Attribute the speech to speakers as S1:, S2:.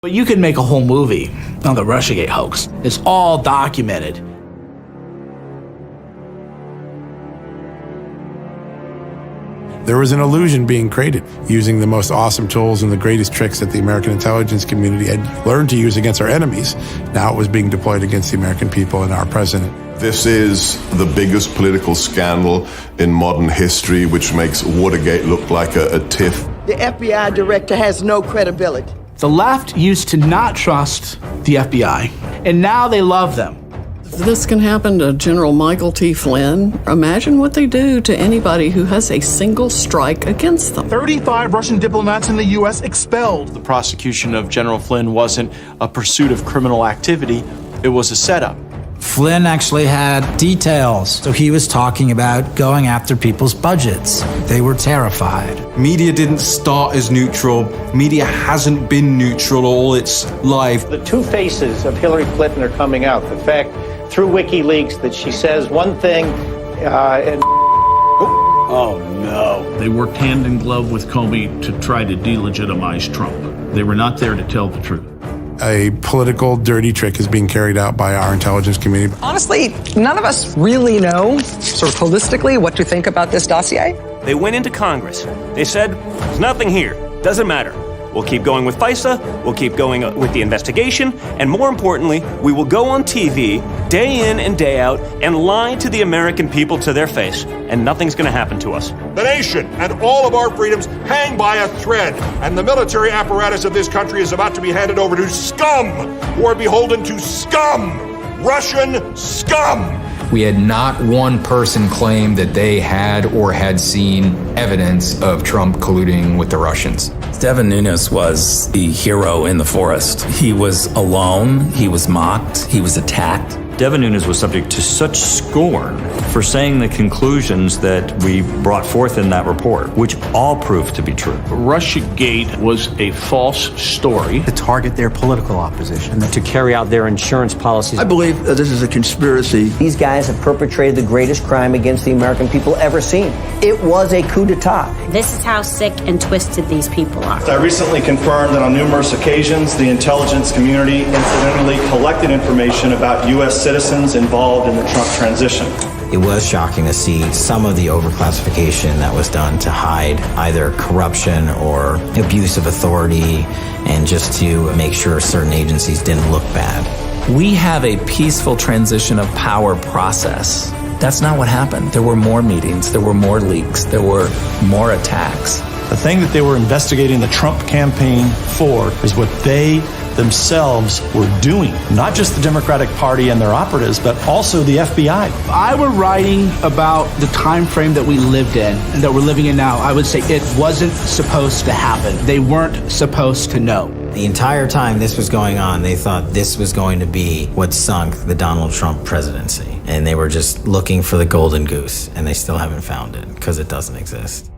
S1: But you could make a whole movie on the Russiagate hoax. It's all documented.
S2: There was an illusion being created using the most awesome tools and the greatest tricks that the American intelligence community had learned to use against our enemies. Now it was being deployed against the American people and our president.
S3: This is the biggest political scandal in modern history, which makes Watergate look like a tiff.
S4: The FBI director has no credibility.
S1: The left used to not trust the FBI, and now they love them.
S5: If this can happen to General Michael T. Flynn, imagine what they do to anybody who has a single strike against them.
S6: 35 Russian diplomats in the U.S. expelled.
S7: The prosecution of General Flynn wasn't a pursuit of criminal activity, it was a setup.
S8: Flynn actually had details. So he was talking about going after people's budgets. They were terrified.
S9: Media didn't start as neutral. Media hasn't been neutral all its life.
S10: The two faces of Hillary Clinton are coming out. The fact through WikiLeaks that she says one thing and
S11: oh no.
S12: They worked hand in glove with Comey to try to delegitimize Trump. They were not there to tell the truth.
S2: A political dirty trick is being carried out by our intelligence community.
S13: Honestly, none of us really know, sort of holistically, what to think about this dossier.
S14: They went into Congress. They said, there's nothing here. Doesn't matter. We'll keep going with FISA, we'll keep going with the investigation, and more importantly, we will go on TV day in and day out and lie to the American people to their face, and nothing's going to happen to us.
S15: The nation and all of our freedoms hang by a thread, and the military apparatus of this country is about to be handed over to scum who are beholden to scum, Russian scum.
S16: We had not one person claim that they had or had seen evidence of Trump colluding with the Russians.
S17: Devin Nunes was the hero in the forest. He was alone, he was mocked, he was attacked.
S18: Devin Nunes was subject to such scorn for saying the conclusions that we brought forth in that report, which all proved to be true.
S12: Russiagate was a false story.
S19: To target their political opposition.
S10: to carry out their insurance policies.
S20: I believe that this is a conspiracy.
S10: These guys have perpetrated the greatest crime against the American people ever seen. It was a coup d'etat.
S2: This is how sick and twisted these people are.
S3: I recently confirmed that on numerous occasions, the intelligence community incidentally collected information about U.S. citizens involved in the Trump transition.
S19: It was shocking to see some of the overclassification that was done to hide either corruption or abuse of authority and just to make sure certain agencies didn't look bad.
S17: We have a peaceful transition of power process. That's not what happened. There were more meetings, there were more leaks, there were more attacks.
S6: The thing that they were investigating the Trump campaign for is what they themselves were doing. Not just the Democratic Party and their operatives, but also the FBI.
S1: If I were writing about the time frame that we lived in and that we're living in now, I would say it wasn't supposed to happen. They weren't supposed to know.
S19: The entire time this was going on, they thought this was going to be what sunk the Donald Trump presidency. And they were just looking for the golden goose, and they still haven't found it because it doesn't exist.